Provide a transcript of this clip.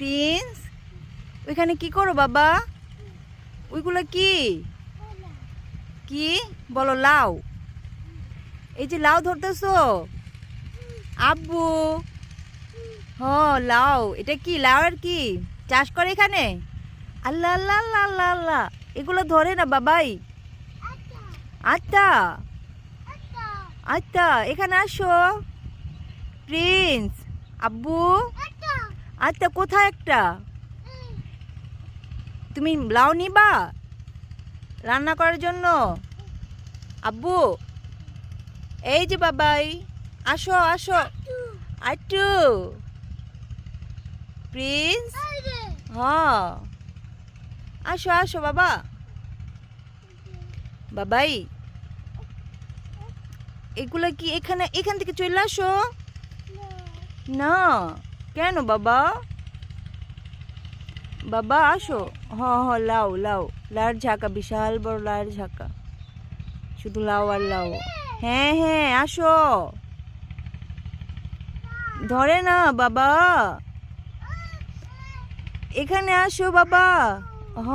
Prince, ওইখানে কি করো বাবা? ওইগুলো কি কি বলো? লাউ। এই যে লাউ ধরতেছো? আব্বু, হ লাউ। এটা কি লাউ? আর কি চাষ করে এখানে? আল্লাহ আল্লাহ আল্লাহ আল্লাহ আল্লাহ, এগুলো ধরে না বাবাই। আচ্ছা আচ্ছা, এখানে আসো প্রিন্স। আব্বু, আচ্ছা কোথায় একটা? তুমি লাউ নিবা রান্না করার জন্য? আব্বু, এই যে বাবাই, আসো আসো। আট্টু, প্রিন্স, হ্যাঁ আসো আসো বাবা। বাবাই, এগুলা কি এখান থেকে চলে আসো না। কেন বাবা? বাবা আসো। হ হ, লাউ লাউ, লাউর ঝাঁকা, বিশাল বড় লাউর ঝাঁকা, শুধু লাউ আর লাউ। হ্যাঁ হ্যাঁ আসো। ধরে না বাবা, এখানে আসো বাবা। হ